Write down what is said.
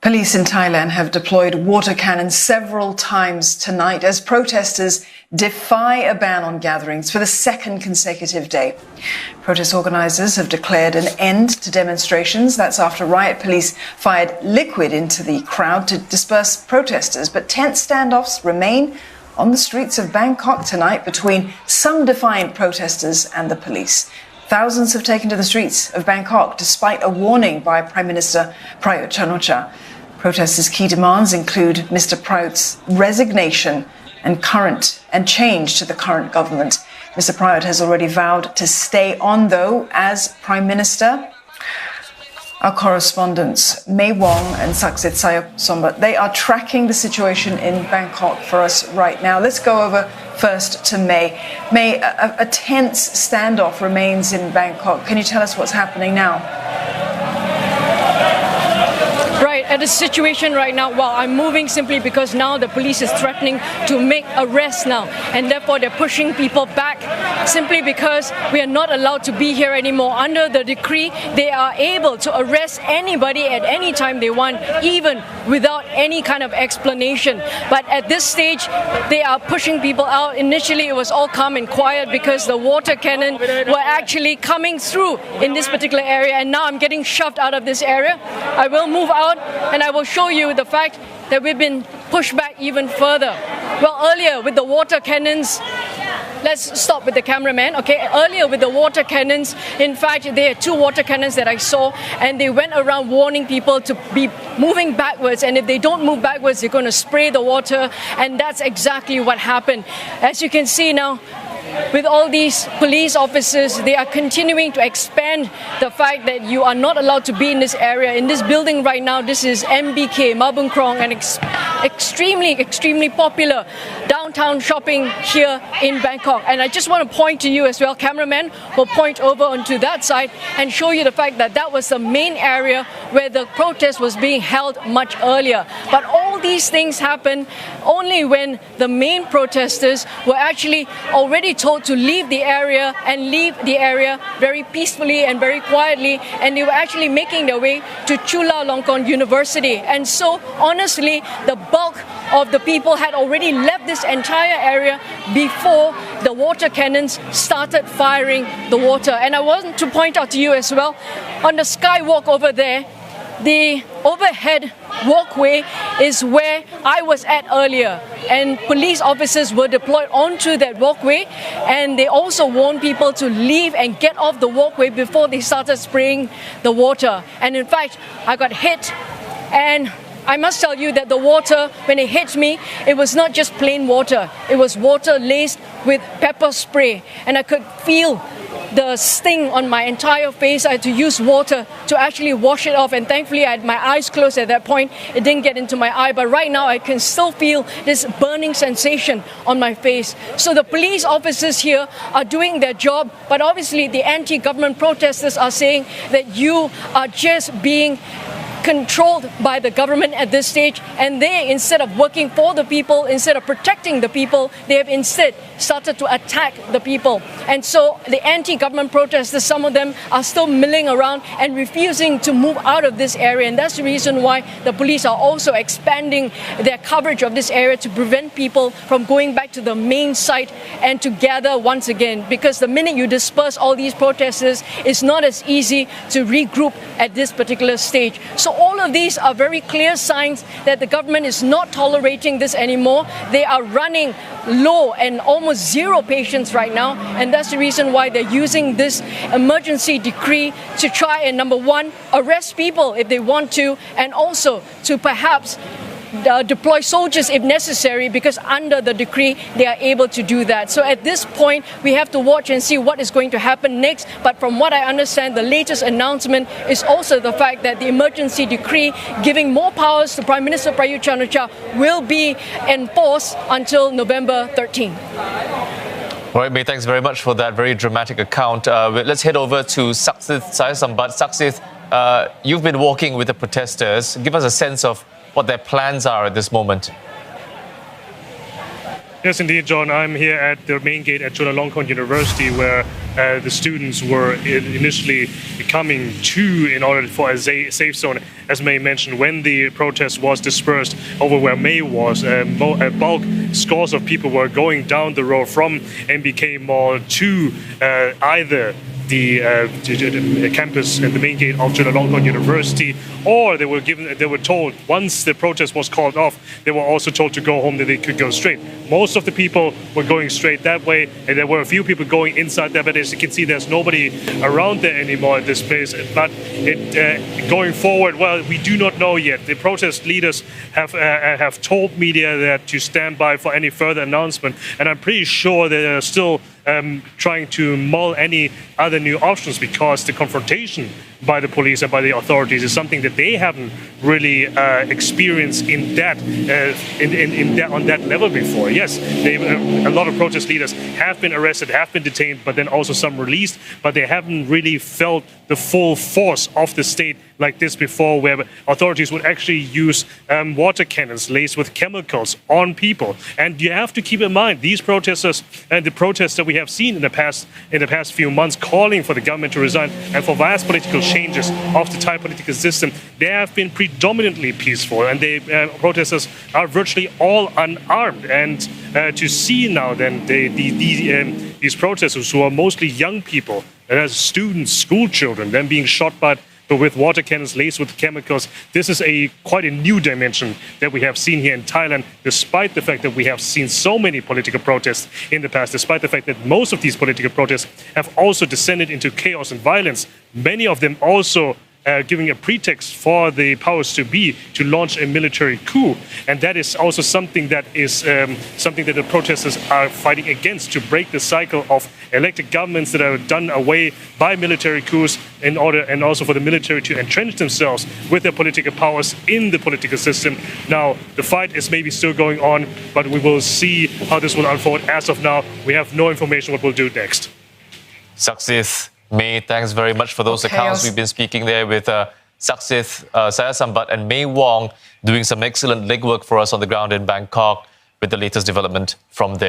Police in Thailand have deployed water cannons several times tonight as protesters defy a ban on gatherings for the second consecutive day. Protest organisers have declared an end to demonstrations. That's after riot police fired liquid into the crowd to disperse protesters. But tense standoffs remain on the streets of Bangkok tonight between some defiant protesters and the police. Thousands have taken to the streets of Bangkok despite a warning by Prime Minister Prayut Chan-o-cha. Protesters' key demands include Mr. Prayut's resignation and change to the current government. Mr. Prayut has already vowed to stay on, though, as Prime Minister. Our correspondents May Wong and Saksit Sayasomba, they are tracking the situation in Bangkok for us right now. Let's go over first to May. May, a tense standoff remains in Bangkok. Can you tell us what's happening now? Right, at the situation right now, well, I'm moving simply because now the police is threatening to make arrests now, and therefore they're pushing people back simply because we are not allowed to be here anymore. Under the decree, they are able to arrest anybody at any time they want, even without any kind of explanation. But at this stage, they are pushing people out. Initially, it was all calm and quiet because the water cannon were actually coming through in this particular area, and now I'm getting shoved out of this area. I will move out and I will show you the fact that we've been pushed back even further. Well, earlier with the water cannons, let's stop with the cameraman, okay? Earlier with the water cannons, in fact, there are two water cannons that I saw, and they went around warning people to be moving backwards, and if they don't move backwards, they're going to spray the water, and that's exactly what happened. As you can see now, with all these police officers, they are continuing to expand the fact that you are not allowed to be in this area. In this building right now, this is MBK, Mabung Krong, an extremely popular downtown shopping here in Bangkok. And I just want to point to you as well, cameraman will point over onto that side and show you the fact that that was the main area where the protest was being held much earlier. But all these things happen only when the main protesters were actually already told to leave the area and leave the area very peacefully and very quietly, and they were actually making their way to Chulalongkorn University. And so honestly, the bulk of the people had already left this entire area before the water cannons started firing the water. And I want to point out to you as well, on the skywalk over there, the overhead walkway is where I was at earlier, and police officers were deployed onto that walkway, and they also warned people to leave and get off the walkway before they started spraying the water. And in fact, I got hit, and I must tell you that the water, when it hit me, it was not just plain water. It was water laced with pepper spray, and I could feel the sting on my entire face. I had to use water to actually wash it off, and thankfully I had my eyes closed at that point. It didn't get into my eye, but right now I can still feel this burning sensation on my face. So the police officers here are doing their job, but obviously the anti-government protesters are saying that you are just being controlled by the government at this stage, and they, instead of working for the people, instead of protecting the people, they have instead started to attack the people. And so the anti-government protesters, some of them are still milling around and refusing to move out of this area, and that's the reason why the police are also expanding their coverage of this area to prevent people from going back to the main site and to gather once again, because the minute you disperse all these protesters, it's not as easy to regroup at this particular stage. So all of these are very clear signs that the government is not tolerating this anymore. They are running low and almost zero patients right now, and that's the reason why they're using this emergency decree to try and, number one, arrest people if they want to, and also to perhaps deploy soldiers if necessary, because under the decree they are able to do that. So at this point we have to watch and see what is going to happen next. But from what I understand, the latest announcement is also the fact that the emergency decree giving more powers to Prime Minister Prayut Chan-o-cha will be enforced until November 13. All right, May, thanks very much for that very dramatic account. Let's head over to Saksit Sayasomba. Saksit, you've been walking with the protesters. Give us a sense of what their plans are at this moment. Yes, indeed, John. I'm here at the main gate at Chulalongkorn University, where the students were initially coming to in order for a safe zone. As May mentioned, when the protest was dispersed over where May was, a bulk scores of people were going down the road from MBK Mall to either the campus and the main gate of Chulalongkorn University, or they were told once the protest was called off, they were also told to go home, that they could go straight. Most of the people were going straight that way, and there were a few people going inside there, but as you can see, there's nobody around there anymore in this place. But going forward, well, we do not know yet. The protest leaders have told media that to stand by for any further announcement, and I'm pretty sure they are still trying to mull any other new options, because the confrontation by the police and by the authorities is something that they haven't really experienced on that level before. Yes, a lot of protest leaders have been arrested, have been detained, but then also some released, but they haven't really felt the full force of the state like this before, where authorities would actually use water cannons laced with chemicals on people. And you have to keep in mind, these protesters and the protests that we have seen in the past few months, calling for the government to resign and for vast political changes of the Thai political system, they have been predominantly peaceful, and the protesters are virtually all unarmed. And to see now then these protesters, who are mostly young people, as students, school children, then being shot with water cannons laced with chemicals, this is quite a new dimension that we have seen here in Thailand, despite the fact that we have seen so many political protests in the past, despite the fact that most of these political protests have also descended into chaos and violence, many of them also giving a pretext for the powers to be to launch a military coup. And that is also something that the protesters are fighting against, to break the cycle of elected governments that are done away by military coups, in order, and also for the military to entrench themselves with their political powers in the political system. Now, the fight is maybe still going on, but we will see how this will unfold. As of now, we have no information what we'll do next. Saksith, May, thanks very much for those accounts. We've been speaking there with Saksith Sayasambat and May Wong, doing some excellent legwork for us on the ground in Bangkok with the latest development from there.